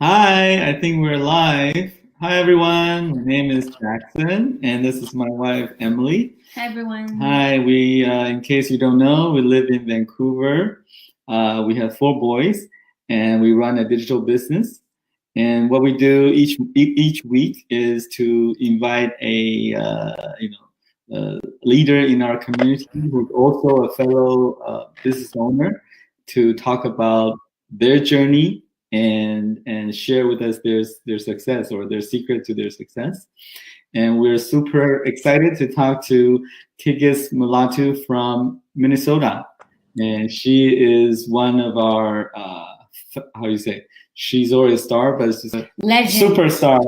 Hi, I think we're live. Hi, everyone. My name is Jackson, and this is my wife, Emily. Hi, everyone. Hi, in case you don't know, we live in Vancouver. We have 4 boys, and we run a digital business. And what we do each week is to invite a leader in our community who's also a fellow business owner to talk about their journey and share with us their success or their secret to their success. And we're super excited to talk to Tigist Mulatu from Minnesota. And she is one of our, how do you say, she's already a star, but she's a Legend. superstar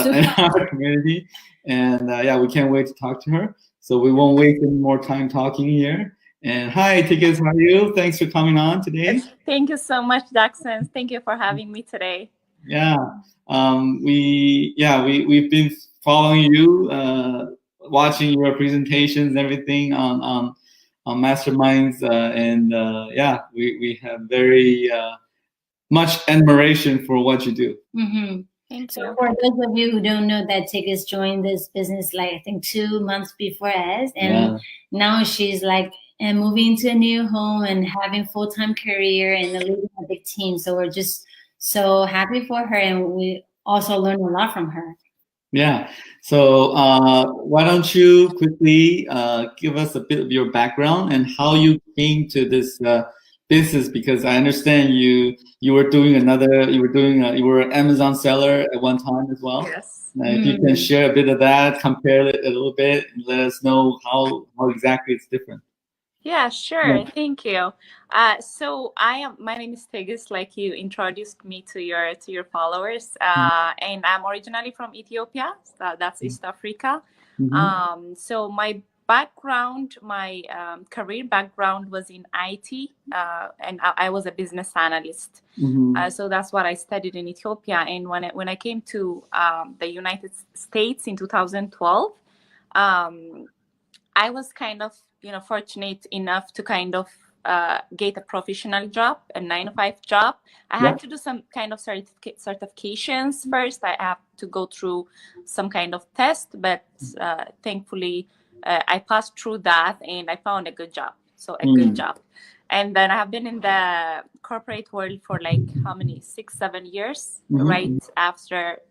in our community. And yeah, we can't wait to talk to her. So we won't waste any more time talking here. And hi, Tigist, how are you? Thanks for coming on today. Thank you so much, Jackson. Thank you for having me today. Yeah, we've been following you, watching your presentations and everything on masterminds, we have very much admiration for what you do. Mm-hmm. Thank So you. for those of you who don't know, that Tigist joined this business like I think 2 months before us, and now she's like moving to a new home and having full-time career and leading a big team. So we're just so happy for her, and we also learned a lot from her. Yeah. So why don't you quickly give us a bit of your background and how you came to this business? Because I understand you were an Amazon seller at one time as well. Yes. If you can share a bit of that, compare it a little bit, and let us know how exactly it's different. Yeah, sure. Yeah. Thank you. So my name is Tigist, like you introduced me to your followers. And I'm originally from Ethiopia. So that's East Africa. So my background, my career background was in IT, and I was a business analyst. So that's what I studied in Ethiopia. And when I came to the United States in 2012, I was kind of fortunate enough to kind of get a professional job, a 9-to-5 job. I had to do some kind of certifications first. I have to go through some kind of test, but thankfully I passed through that and I found a good job. So a good job. And then I have been in the corporate world for like how many, 6-7 years, right after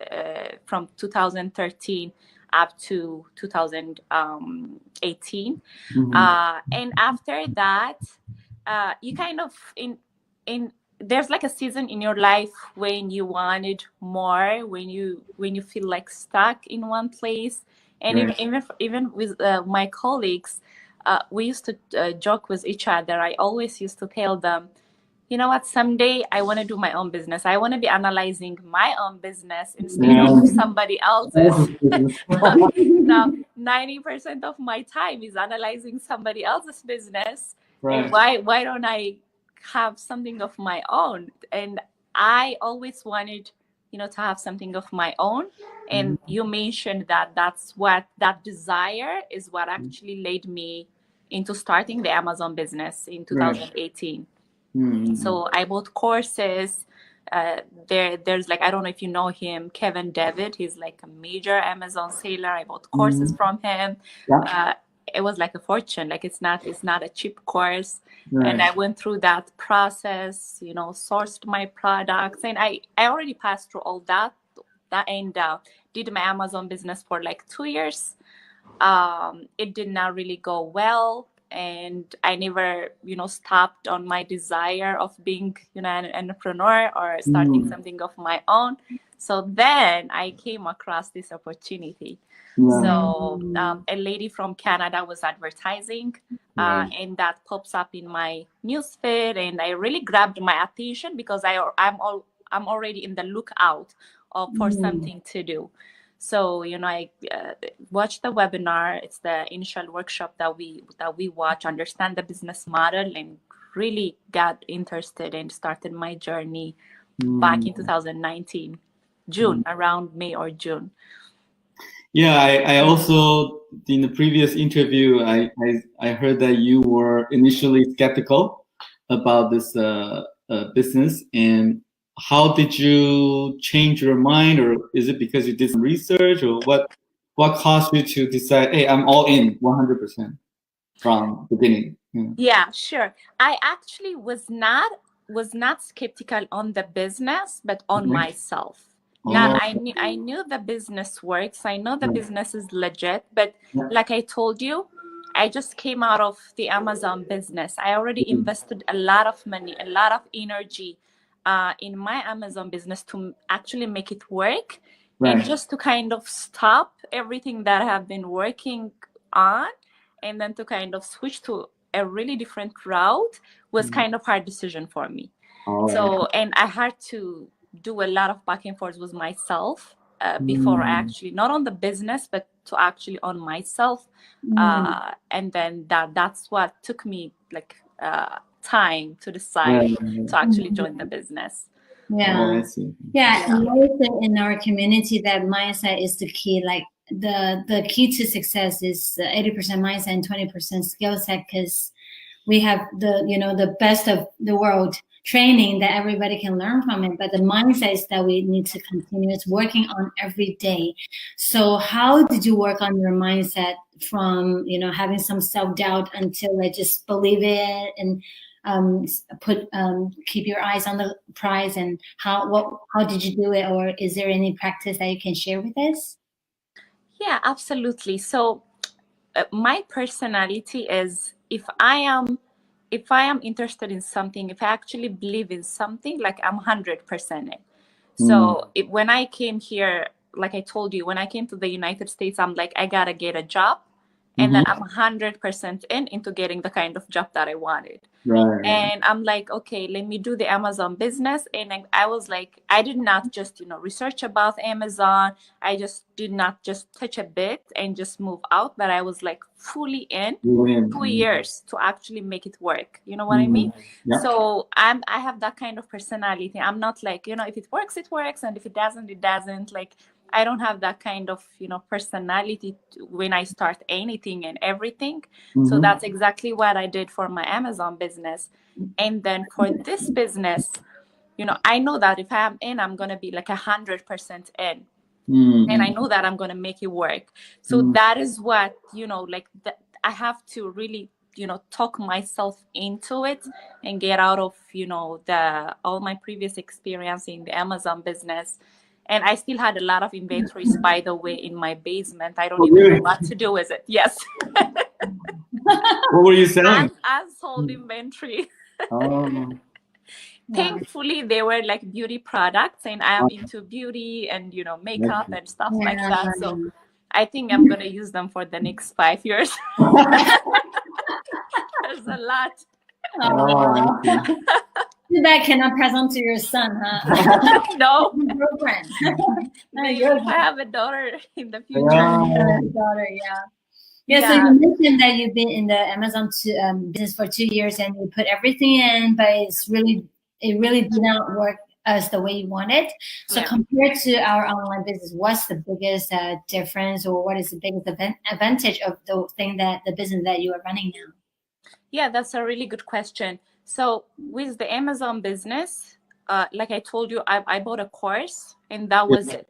from 2013 up to 2018. And after that, you kind of there's like a season in your life when you wanted more, when you feel like stuck in one place. And even with my colleagues, we used to joke with each other. I always used to tell them, you know what, someday I want to do my own business. I want to be analyzing my own business instead of somebody else's. Now, 90% of my time is analyzing somebody else's business. And why don't I have something of my own? And I always wanted, to have something of my own. And you mentioned that that desire is what actually led me into starting the Amazon business in 2018. So I bought courses. There's like, I don't know if you know him, Kevin David. He's like a major Amazon seller. I bought courses from him. It was like a fortune. Like it's not a cheap course. And I went through that process, sourced my products, and I already passed through all that and did my Amazon business for like 2 years. It did not really go well. And I never, stopped on my desire of being, an entrepreneur or starting something of my own. So then I came across this opportunity. So a lady from Canada was advertising, and that pops up in my newsfeed, and I really grabbed my attention because I'm already in the lookout for something to do. So, I watched the webinar. It's the initial workshop that we watch, understand the business model, and really got interested and started my journey back in 2019, June, around May or June. Yeah, I also, in the previous interview, I heard that you were initially skeptical about this business. And how did you change your mind, or is it because you did some research, or what caused you to decide, hey, I'm all in 100% from the beginning? Yeah, sure. I actually was not skeptical on the business, but on myself. Now I knew the business works. I know the business is legit, but like I told you, I just came out of the Amazon business. I already invested a lot of money, a lot of energy in my Amazon business to actually make it work, and just to kind of stop everything that I have been working on, and then to kind of switch to a really different route was kind of hard decision for me. So, and I had to do a lot of back and forth with myself before I actually, not on the business, but to actually on myself. And then that's what took me like time to decide to actually join the business. Yeah. And also in our community, that mindset is the key. Like the key to success is 80% mindset and 20% skill set, because we have the best of the world training that everybody can learn from it, but the mindset is that we need to continue working on every day. So how did you work on your mindset from having some self-doubt until just believe it and keep your eyes on the prize? And how did you do it, or is there any practice that you can share with us? Yeah, absolutely. So my personality is, if I am interested in something, if I actually believe in something, like I'm 100% in. So when I came here, like I told you, when I came to the United States, I'm like, I gotta get a job. And then I'm 100% into getting the kind of job that I wanted. And I'm like, okay, let me do the Amazon business. And I was like, I did not just, research about Amazon. I just did not just touch a bit and just move out, but I was like fully in 2 years to actually make it work. You know what I mean? So I have that kind of personality. I'm not like, if it works, it works. And if it doesn't, it doesn't. Like, I don't have that kind of, personality when I start anything and everything. So that's exactly what I did for my Amazon business. And then for this business, I know that if I am in, I'm going to be like 100% in. And I know that I'm going to make it work. So that is what, I have to really, talk myself into it and get out of, all my previous experience in the Amazon business. And I still had a lot of inventories, by the way, in my basement. I don't even know what to do with it. Yes. What were you selling? Unsold inventory. Thankfully, they were like beauty products, and I am into beauty and, makeup and stuff like that. So I think I'm going to use them for the next 5 years. There's a lot. Too bad cannot pass on to your son, huh? No. Girlfriend. Maybe if I have a daughter in the future. Daughter, yeah. So you mentioned that you've been in the Amazon business for 2 years and you put everything in, but it really did not work as the way you wanted. So compared to our online business, what's the biggest difference, or what is the biggest advantage of the business that you are running now? Yeah, that's a really good question. So with the Amazon business, like I told you, I bought a course and that was it.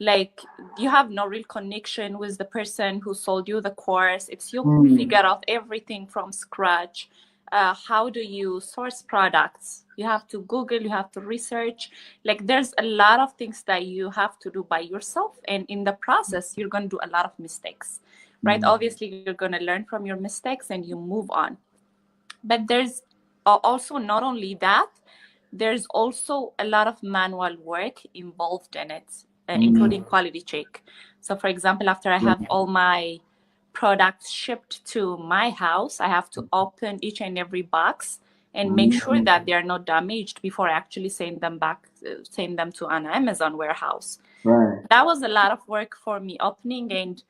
Like, you have no real connection with the person who sold you the course. It's you figure out everything from scratch. How do you source products? You have to Google, you have to research. Like, there's a lot of things that you have to do by yourself. And in the process, you're going to do a lot of mistakes, right? Obviously, you're going to learn from your mistakes and you move on. But there's also not only that, there's also a lot of manual work involved in it, including quality check. So for example, after I have all my products shipped to my house, I have to open each and every box and make sure that they are not damaged before I actually send them to an Amazon warehouse. That was a lot of work for me. Opening and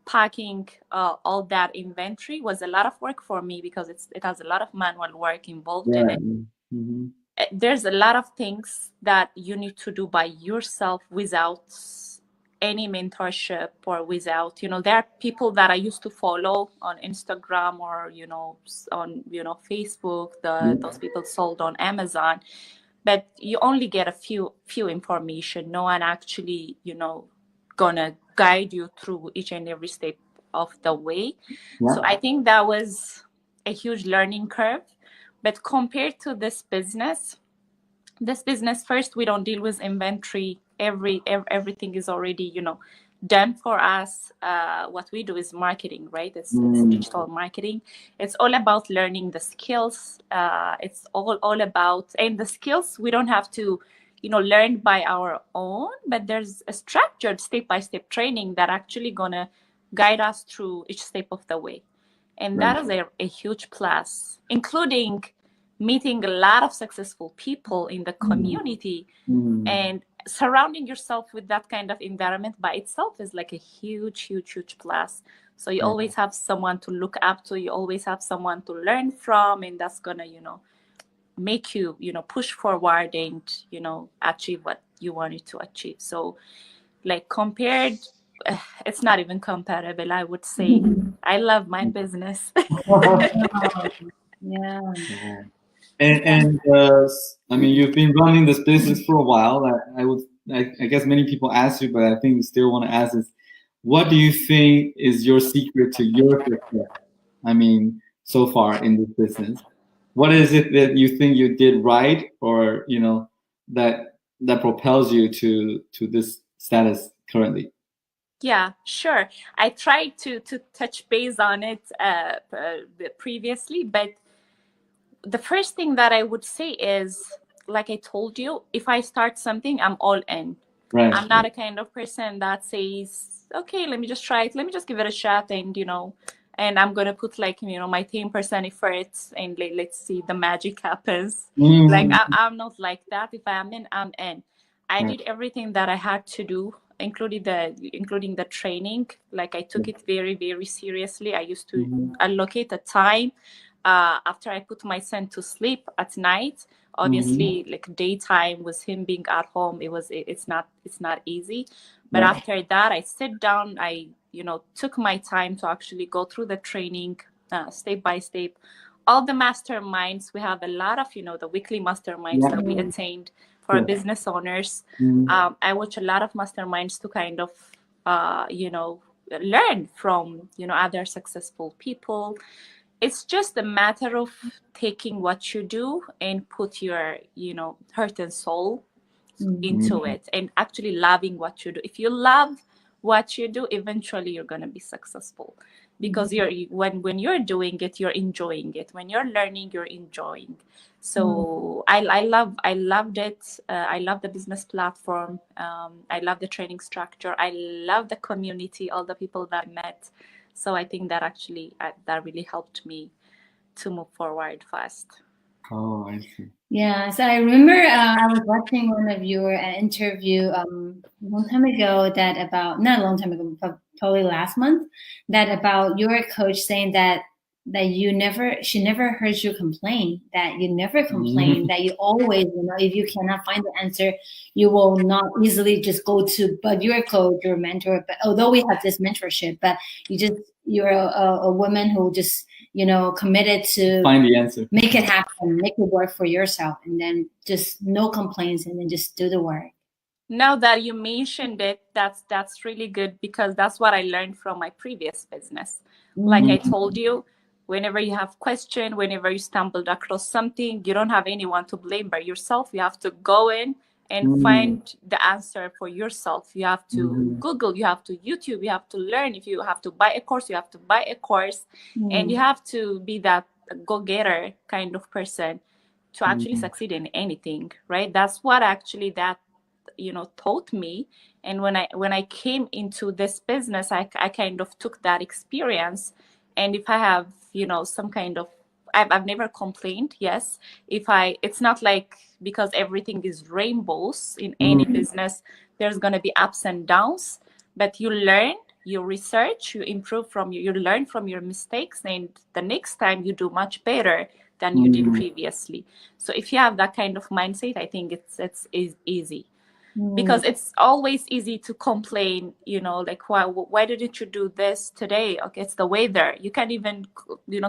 packing all that inventory was a lot of work for me, because it has a lot of manual work involved in it. There's a lot of things that you need to do by yourself without any mentorship, or without, there are people that I used to follow on Instagram or, on, Facebook, those people sold on Amazon. but you only get a few information. No one actually, gonna guide you through each and every step of the way. Yeah. So I think that was a huge learning curve. But compared to this business, first, we don't deal with inventory. Everything is already, done for us. What we do is marketing, right? It's digital marketing. It's all about learning the skills. It's all about, and the skills we don't have to, learn by our own, but there's a structured step-by-step training that actually gonna guide us through each step of the way. And that is a huge plus, including meeting a lot of successful people in the community, and surrounding yourself with that kind of environment by itself is like a huge plus. So you always have someone to look up to, you always have someone to learn from, and that's gonna, make you, push forward and, achieve what you wanted to achieve. So like compared, it's not even comparable, I would say. I love my business. Yeah. And I mean, you've been running this business for a while. I guess many people ask you, but I think you still want to ask is, what do you think is your secret to your success? I mean, so far in this business, what is it that you think you did right, or that propels you to this status currently? Yeah, sure. I tried to touch base on it previously, but the first thing that I would say is, like I told you, if I start something, I'm all in. Right. I'm not a kind of person that says, okay, let me just try it. Let me just give it a shot. And, and I'm going to put like, my 10% efforts and let's see the magic happens. Like I'm not like that. If I'm in, I'm in. I did everything that I had to do, including the training. Like I took it very, very seriously. I used to allocate a time after I put my son to sleep at night. Obviously, like daytime with him being at home, it's not easy. But after that, I sit down, I took my time to actually go through the training step by step. All the masterminds, we have a lot of the weekly masterminds that we attained for business owners. I watch a lot of masterminds to kind of learn from other successful people. It's just a matter of taking what you do and put your, heart and soul into it, and actually loving what you do. If you love what you do, eventually you're going to be successful, because when you're doing it, you're enjoying it. When you're learning, you're enjoying. So I loved it. I love the business platform. I love the training structure. I love the community, all the people that I met. So I think that actually that really helped me to move forward fast. Oh, I see. Yeah, so I remember I was watching one of your interview a long time ago, not a long time ago, but probably last month, that about your coach saying that she never heard you complain, that you never complain, that you always, if you cannot find the answer, you will not easily just go to, but your coach, your mentor, but although we have this mentorship, but you're a woman who just, committed to find the answer, make it happen, make it work for yourself, and then just no complaints, and then just do the work. Now that you mentioned it, that's really good, because that's what I learned from my previous business. Like I told you, whenever you have question, whenever you stumbled across something, you don't have anyone to blame but yourself. You have to go in and find the answer for yourself. You have to Google, you have to YouTube, you have to learn. If you have to buy a course, you have to buy a course. And you have to be that go-getter kind of person to actually succeed in anything, right? That's what actually that taught me. And when I came into this business, I kind of took that experience. And if I have some kind of, I've never complained. Yes, it's not like, because everything is rainbows in any business, there's going to be ups and downs, but you learn, you research, you improve you learn from your mistakes, and the next time you do much better than you did previously. So if you have that kind of mindset, I think it's easy. because it's always easy to complain, like, why didn't you do this today? Okay, it's the weather. You can't even,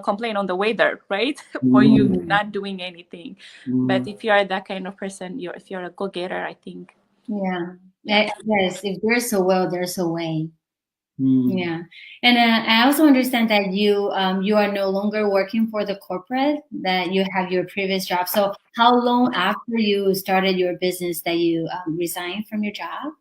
complain on the weather, right? For you not doing anything. But if you are that kind of person, if you're a go-getter, I think. Yeah. Yes, if there's a will, there's a way. Yeah. And I also understand that you are no longer working for the corporate, that you have your previous job. So how long after you started your business that you resigned from your job?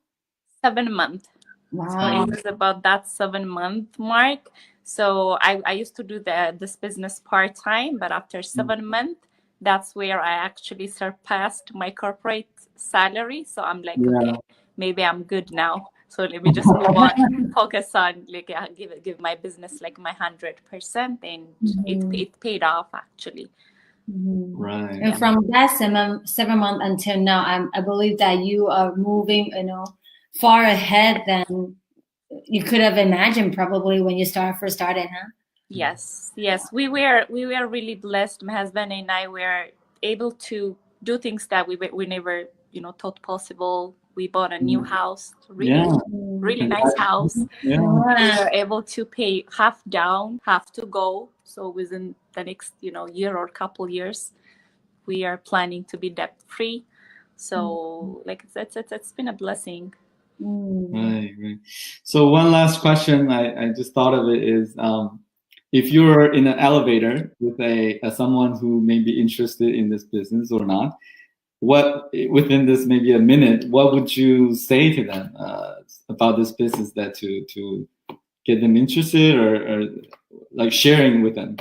7 months. Wow. So it was about that 7-month mark. So I used to do this business part-time, but after 7 months, that's where I actually surpassed my corporate salary. So I'm like, okay, maybe I'm good now. So let me just move on, focus on, like, give my business like my 100%, and it paid off actually. Right. And from that 7 months until now, I believe that you are moving, far ahead than you could have imagined probably when you first started, huh? Yes. We were really blessed. My husband and I were able to do things that we never, thought possible. We bought a new house, really nice house. We were able to pay half down, half to go. So within the next, year or couple years, we are planning to be debt free. So like it's been a blessing. Right. So one last question I just thought of it is, if you're in an elevator with someone who may be interested in this business or not, what within this maybe a minute, what would you say to them about this business that to get them interested, or like sharing with them,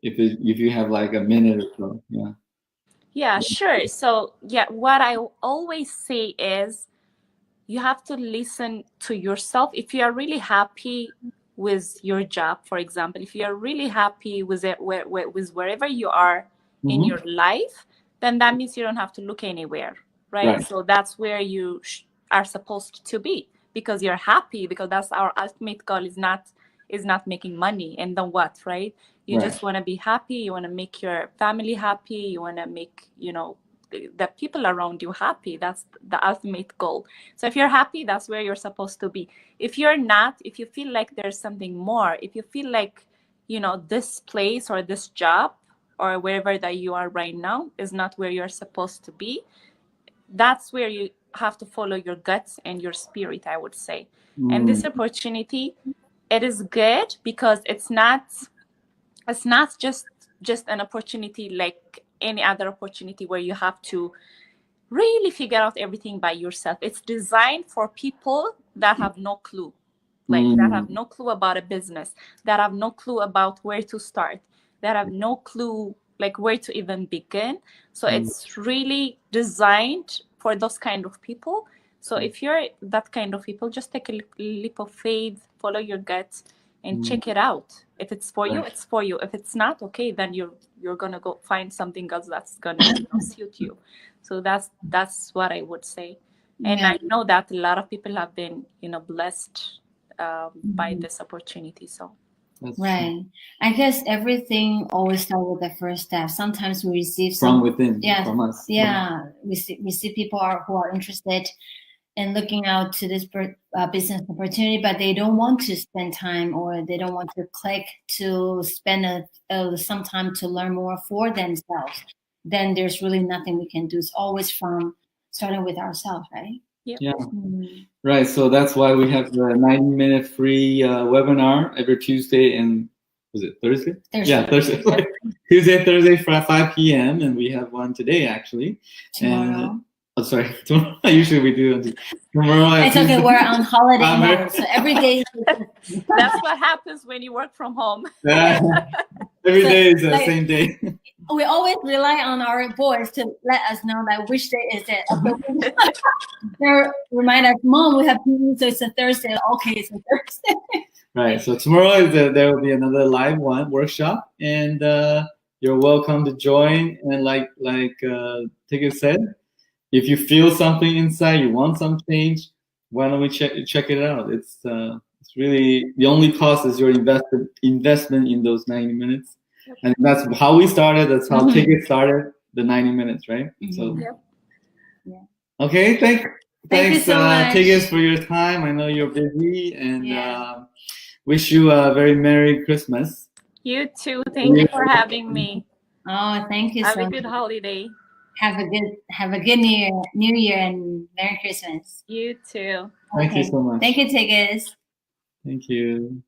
if you have like a minute or so? Yeah, sure. So what I always say is, you have to listen to yourself. If you are really happy with your job, for example, if you are really happy with it, with wherever you are in your life, then that means you don't have to look anywhere, right? So that's where you are supposed to be, because you're happy, because that's our ultimate goal, is not making money. And then what, right? You just want to be happy. You want to make your family happy. You want to make, the people around you happy. That's the ultimate goal. So if you're happy, that's where you're supposed to be. If you're not, if you feel like there's something more, if you feel like, this place or this job or wherever that you are right now is not where you're supposed to be, that's where you have to follow your guts and your spirit, I would say. And this opportunity, it is good because it's not just an opportunity like any other opportunity where you have to really figure out everything by yourself. It's designed for people that have no clue, that have no clue about a business, that have no clue about where to start, that have no clue like where to even begin. So it's really designed for those kind of people. So if you're that kind of people, just take a leap of faith, follow your gut, and check it out. If it's for you, it's for you. If it's not, okay, then you're gonna go find something else that's gonna suit you. So that's what I would say. And I know that a lot of people have been blessed by this opportunity. So right. I guess everything always starts with the first step. Sometimes we receive from within, from us. Yeah, we see people who are interested in looking out to this business opportunity, but they don't want to spend time, or they don't want to click to spend some time to learn more for themselves. Then there's really nothing we can do. It's always from starting with ourselves, right? Yeah. Right. So that's why we have the 90-minute free webinar every Tuesday and was it Thursday? Yeah, Thursday. Tuesday, Thursday for 5 p.m. and we have one today actually. Tomorrow. Oh, sorry. Tomorrow. Usually we do tomorrow. It's okay. We're on holiday mode, so every day. That's what happens when you work from home. Every day is the same day. We always rely on our boys to let us know that which day is it. They remind us, Mom, we have TV, so it's a Thursday. Okay, it's a Thursday. Right. So tomorrow there will be another live workshop, and you're welcome to join. And like Tigist said, if you feel something inside, you want some change, why don't we check it out? It's really the only cost is your investment in those 90 minutes. And that's how we started. That's how Tigist started, the 90 minutes, right? So, okay, Thank you so much. Tigist, for your time. I know you're busy, and wish you a very Merry Christmas. You too. Thank you for having me. Oh, thank you Have so a much. good holiday. Have a good New Year, and Merry Christmas. You too. Thank you so much. Thank you, Tigist. Thank you.